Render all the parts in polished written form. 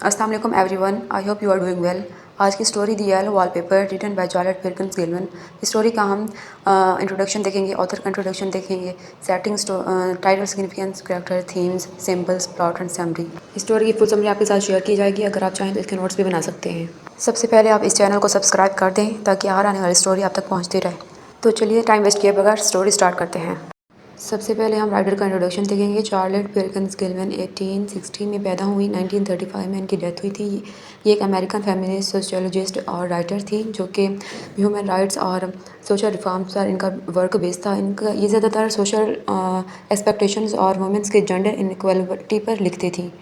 अस्सलाम वालेकुम everyone, I hope you are doing well. आज की story the yellow wallpaper written by Charles Perkins Gilman. इस story का हम इंट्रोडक्शन देखेंगे, ऑथर का इंट्रोडक्शन देखेंगे, setting, title, significance, character, themes, symbols, plot and summary. इस स्टोरी की फुल समरी आपके साथ शेयर की जाएगी। अगर आप चाहें तो इसके नोट्स भी बना सकते हैं। सबसे पहले आप इस चैनल को सब्सक्राइब कर दें ताकि हर आने वाली स्टोरी आप तक पहुँचती रहे। तो चलिए टाइम वेस्ट किए बगैर स्टोरी स्टार्ट करते हैं। सबसे पहले हम राइटर का इंट्रोडक्शन देखेंगे। चार्ल्स पिर्किंस गिलमैन 1860 में पैदा हुई, 1935 में इनकी डेथ हुई थी। ये एक अमेरिकन फेमिनिस्ट, सोशियोलॉजिस्ट और राइटर थी जो कि ह्यूमन राइट्स और सोशल रिफॉर्म्स पर इनका वर्क बेस्ड था। इनका ये ज़्यादातर सोशल एक्सपेक्टेशंस और वुमेंस के जेंडर इनइक्वालिटी पर लिखती थी।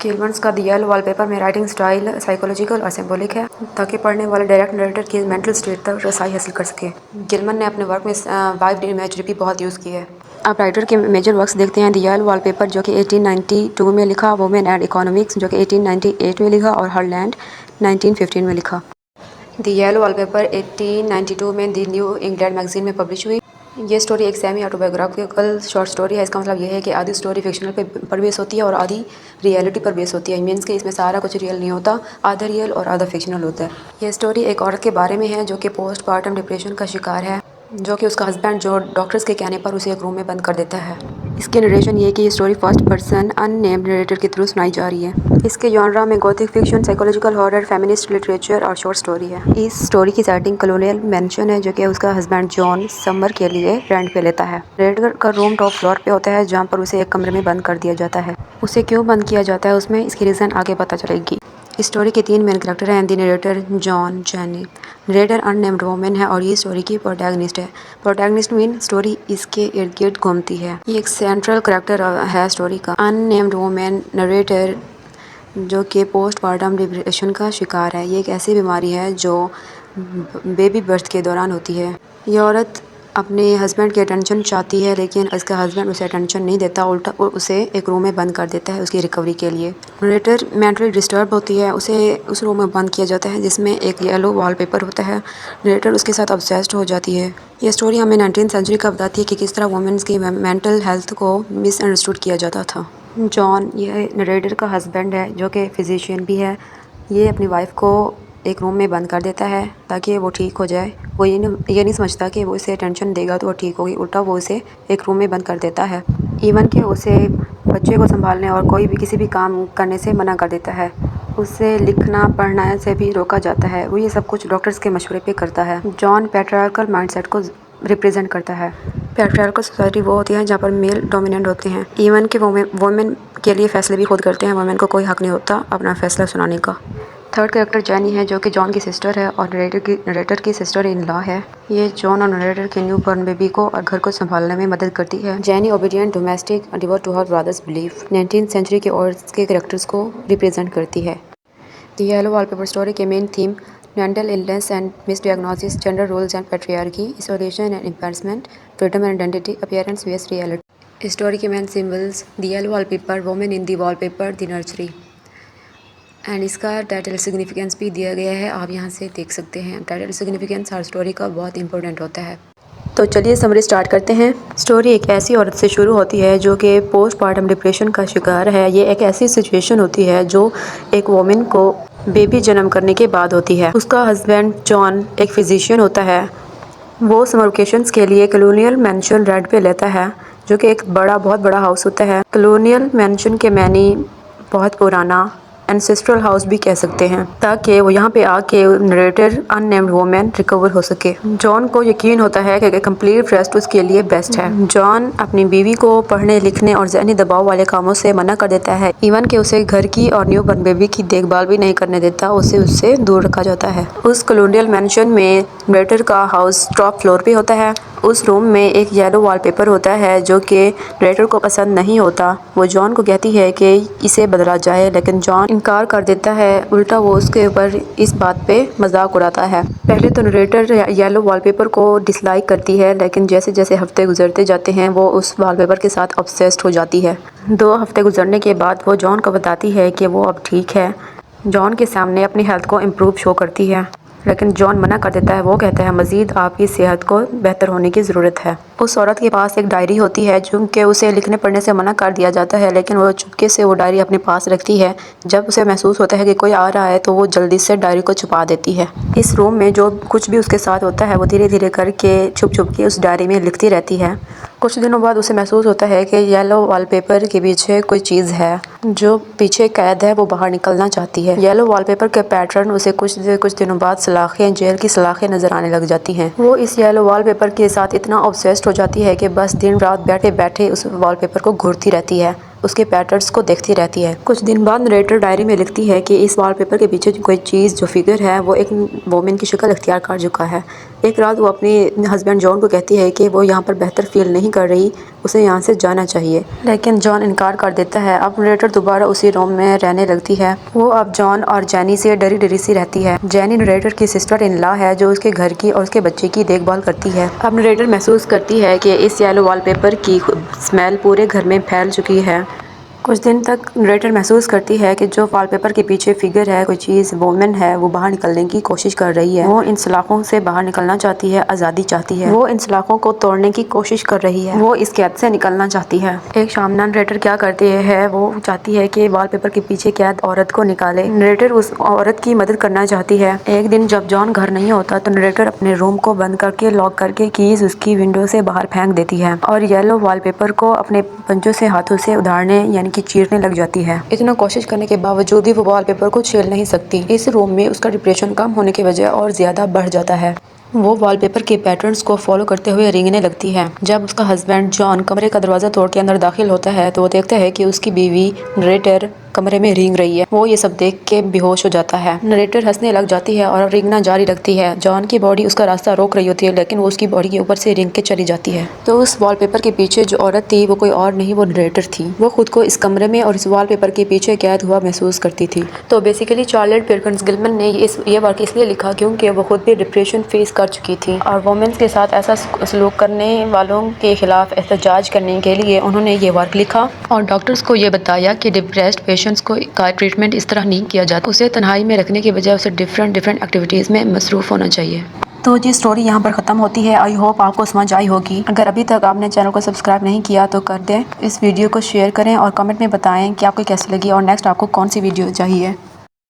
गिलमैन का द येलो वॉलपेपर में राइटिंग स्टाइल साइकोलॉजिकल और सिंबॉलिक है ताकि पढ़ने वाले डायरेक्ट नरेटर की मेंटल स्टेट तक रसाई हासिल कर सके। गिलमैन ने अपने वर्क में वाइब्ड इमेजरी भी बहुत यूज़ की है। आप राइटर के मेजर वर्क्स देखते हैं। द येलो वॉलपेपर जो कि 1892 में लिखा, वुमेन एंड इकोनॉमिक्स जो कि 1898 में लिखा और हर लैंड 1915 में लिखा। द येलो वॉलपेपर 1892 में द न्यू इंग्लैंड मैगजीन में पब्लिश हुई। ये स्टोरी एक सेमी ऑटोबायोग्राफिकल शॉर्ट स्टोरी है। इसका मतलब ये है कि आधी स्टोरी फिक्शनल पर बेस होती है और आधी रियलिटी पर बेस होती है। मीन्स कि इसमें सारा कुछ रियल नहीं होता, आधा रियल और आधा फिक्शनल होता है। ये स्टोरी एक औरत के बारे में है जो कि पोस्टमार्टम डिप्रेशन का शिकार है, जो कि उसका हस्बैंड जो डॉक्टर्स के कहने पर उसे एक रूम में बंद कर देता है। इसकी नरेशन ये है कि ये story first person unnamed narrator के थ्रू सुनाई जा रही है। इसके जॉनरा में Gothic fiction, psychological horror, feminist literature और शॉर्ट स्टोरी है। इस स्टोरी की सेटिंग कॉलोनियल मैंशन है जो कि उसका हस्बैंड जॉन समर के लिए रेंट पे लेता है। नरेटर का रूम टॉप फ्लोर पे होता है जहाँ पर उसे एक कमरे में बंद कर दिया जाता है। उसे क्यों बंद किया जाता है उसमें इसकी रीज़न आगे पता चलेगी। इस स्टोरी के 3 मेन कैरेक्टर हैं, the narrator, John, jenny. Narrator unnamed women है और ये स्टोरी की प्रोटैगनिस्ट है। प्रोटैगनिस्ट मीन स्टोरी इसके इर्द गिर्द घूमती है। ये एक सेंट्रल कैरेक्टर है स्टोरी का। अननेम्ड वुमेन नरेटर जो कि पोस्टमार्टम डिप्रेशन का शिकार है। ये एक ऐसी बीमारी है जो बेबी बर्थ के दौरान होती है। ये औरत अपने हस्बैंड की अटेंशन चाहती है लेकिन उसका हस्बैंड उसे अटेंशन नहीं देता, उल्टा उसे एक रूम में बंद कर देता है उसकी रिकवरी के लिए। नरेटर मेंटली डिस्टर्ब होती है, उसे उस रूम में बंद किया जाता है जिसमें एक येलो वॉलपेपर होता है। नरेटर उसके साथ ऑब्सेस्ड हो जाती है। ये स्टोरी हमें 19th सेंचुरी का बताती है कि किस तरह वुमेन्स की मेंटल हेल्थ को मिसअंडरस्टूड किया जाता था। जॉन ये नरेटर का हस्बैंड है जो कि फिजिशियन भी है। ये अपनी वाइफ को एक रूम में बंद कर देता है ताकि वो ठीक हो जाए। वो ये नहीं समझता कि वो इसे टेंशन देगा तो वो ठीक होगी, उल्टा वो उसे एक रूम में बंद कर देता है। इवन कि उसे बच्चे को संभालने और कोई भी किसी भी काम करने से मना कर देता है। उसे लिखना पढ़ना से भी रोका जाता है। वो ये सब कुछ डॉक्टर्स के मशवरे पे करता है। जॉन पैट्रियार्कल माइंडसेट को रिप्रेजेंट करता है। पैट्रियार्कल सोसाइटी वो होती है जहाँ पर मेल डोमिनेंट होते हैं। इवन कि वुमेन के लिए फैसले भी खुद करते हैं। वुमेन को कोई हक नहीं होता अपना फैसला सुनाने का। थर्ड कैरेक्टर जेनी है जो कि जॉन की सिस्टर है और नरेटर की सिस्टर इन लॉ है। ये जॉन और नरेटर के न्यू बॉर्न बेबी को और घर को संभालने में मदद करती है। Jennie obedient, domestic, devote to her brother's belief, 19th century के औरत के कैरेक्टर्स को रिप्रेजेंट करती है। द येलो वॉलपेपर स्टोरी के main theme mental illness and misdiagnosis, gender roles and patriarchy, isolation and empowerment, freedom and identity, appearance वेस्ट reality. Story के main symbols the yellow wallpaper, women in the wallpaper, the nursery. And इसका title significance भी दिया गया है, आप यहाँ से देख सकते हैं। टाइटल सिग्निफिकेंस हर स्टोरी का बहुत इंपॉर्टेंट होता है। तो चलिए समरी स्टार्ट करते हैं। स्टोरी एक ऐसी औरत से शुरू होती है जो कि पोस्टमार्टम डिप्रेशन का शिकार है। ये एक ऐसी सिचुएशन होती है जो एक वुमेन को बेबी जन्म करने के बाद होती है। उसका हस्बैंड जॉन एक फिजिशियन होता है। वो समर वेकेशंस के लिए कॉलोनियल मैंशन रेंट पे लेता है जो कि एक बहुत बड़ा हाउस होता है। कॉलोनियल मैंशन के मैनी बहुत पुराना एंसेस्ट्रल हाउस भी कह सकते हैं, ताकि वो यहाँ पे आके नरेटर अननेम्ड वुमेन रिकवर हो सके। जॉन को यकीन होता है कि कंप्लीट रेस्ट उसके लिए बेस्ट है। जॉन अपनी बीवी को पढ़ने लिखने और ज़हनी दबाव वाले कामों से मना कर देता है। इवन कि उसे घर की और न्यू बॉर्न बेबी की देखभाल भी नहीं करने देता, उसे उससे दूर रखा जाता है। उस कॉलोनियल मैंशन में नरेटर का हाउस टॉप फ्लोर पे होता है। उस रूम में एक येलो वॉलपेपर होता है जो कि नरेटर को पसंद नहीं होता। वो जॉन को कहती है कि इसे बदला जाए लेकिन जॉन इनकार कर देता है, उल्टा वो उसके ऊपर इस बात पे मजाक उड़ाता है। पहले तो नरेटर येलो वॉलपेपर को डिसलाइक करती है लेकिन जैसे जैसे हफ्ते गुजरते जाते हैं वो उस वॉलपेपर के साथ ऑब्सेस्ड हो जाती है। 2 हफ्ते गुजरने के बाद वो जॉन को बताती है कि वो अब ठीक है। जॉन के सामने अपनी हेल्थ को इम्प्रूव शो करती है लेकिन जॉन मना कर देता है। वो कहता है मज़ीद आपकी सेहत को बेहतर होने की ज़रूरत है। उस औरत के पास एक डायरी होती है जो कि उसे लिखने पढ़ने से मना कर दिया जाता है, लेकिन वो चुपके से वो डायरी अपने पास रखती है। जब उसे महसूस होता है कि कोई आ रहा है तो वो जल्दी से डायरी को छुपा देती है। इस रूम में जो कुछ भी उसके साथ होता है वो धीरे धीरे करके छुप छुप के उस डायरी में लिखती रहती है। कुछ दिनों बाद उसे महसूस होता है कि येलो वॉलपेपर के पीछे कोई चीज़ है, जो पीछे कैद है वो बाहर निकलना चाहती है। येलो वॉलपेपर के पैटर्न उसे कुछ दिनों बाद सलाखें, जेल की सलाखें नजर आने लग जाती हैं। वो इस येलो वॉलपेपर के साथ इतना ऑब्सेस्ड हो जाती है कि बस दिन रात बैठे बैठे उस वॉलपेपर को घूरती रहती है, उसके पैटर्न्स को देखती रहती है। कुछ दिन बाद नरेटर डायरी में लिखती है कि इस वॉलपेपर के पीछे कोई चीज़, जो फिगर है, वो एक वोमेन की शक्ल इख्तियार कर चुका है। एक रात वो अपने हस्बैंड जॉन को कहती है कि वो यहाँ पर बेहतर फील नहीं कर रही, उसे यहाँ से जाना चाहिए, लेकिन जॉन इनकार कर देता है। अब नरेटर दोबारा उसी रूम में रहने लगती है। वो अब जॉन और जैनी से डरी डरी सी रहती है। जैनी नरेटर की सिस्टर इन लॉ है जो उसके घर की और उसके बच्चे की देखभाल करती है। अब नरेटर महसूस करती है कि इस येलो वॉलपेपर की स्मेल पूरे घर में फैल चुकी है। कुछ दिन तक नरेटर महसूस करती है कि जो वॉलपेपर के पीछे फिगर है, कोई चीज़, वोमेन है, वो बाहर निकलने की कोशिश कर रही है। वो इन सलाखों से बाहर निकलना चाहती है, आज़ादी चाहती है। वो इन सलाखों को तोड़ने की कोशिश कर रही है। वो इस कैद से निकलना चाहती है। एक शाम नरेटर क्या करती है, वो चाहती है कि वॉलपेपर के पीछे कैद औरत को निकाले। नरेटर उस औरत की मदद करना चाहती है। एक दिन जब जॉन घर नहीं होता तो नरेटर अपने रूम को बंद करके, लॉक करके, कीज उसकी विंडो से बाहर फेंक देती है और येलो वॉलपेपर को अपने पंजों से, हाथों से उधारने यानी कि चीरने लग जाती है। इतना कोशिश करने के बावजूद भी वो वॉलपेपर को छील नहीं सकती। इस रूम में उसका डिप्रेशन कम होने की वजह और ज्यादा बढ़ जाता है। वो वॉलपेपर के पैटर्न्स को फॉलो करते हुए रेंगने लगती है। जब उसका हस्बैंड जॉन कमरे का दरवाज़ा तोड़ के अंदर दाखिल होता है तो वो देखता है कि उसकी बीवी नरेटर कमरे में रेंग रही है। वो ये सब देख के बेहोश हो जाता है। नरेटर हंसने लग जाती है और रेंगना जारी रखती है। जॉन की बॉडी उसका रास्ता रोक रही होती है, लेकिन वो उसकी बॉडी के ऊपर से रेंग के चली जाती है। तो उस वॉलपेपर के पीछे जो औरत थी वो कोई और नहीं, वो नरेटर थी। वो खुद को इस कमरे में और इस वॉलपेपर के पीछे कैद हुआ महसूस करती थी। तो बेसिकली चार्लेट पिर्किंस गिलमन ने ये वर्क इसलिए लिखा क्योंकि वो खुद भी डिप्रेशन फेस कर चुकी थी और वुमेन्स के साथ ऐसा सलूक करने वालों के खिलाफ एहतजाज करने के लिए उन्होंने ये वर्क लिखा और डॉक्टर्स को ये बताया कि डिप्रेस्ड पेशेंट्स को का ट्रीटमेंट इस तरह नहीं किया जाता। उसे तन्हाई में रखने की बजाय उसे डिफरेंट एक्टिविटीज़ में मसरूफ़ होना चाहिए। तो ये स्टोरी यहाँ पर ख़त्म होती है। आई होप आपको समझ आई होगी। अगर अभी तक आपने चैनल को सब्सक्राइब नहीं किया तो कर दें। इस वीडियो को शेयर करें और कमेंट में बताएं कि आपको कैसी लगी और नेक्स्ट आपको कौन सी वीडियो चाहिए।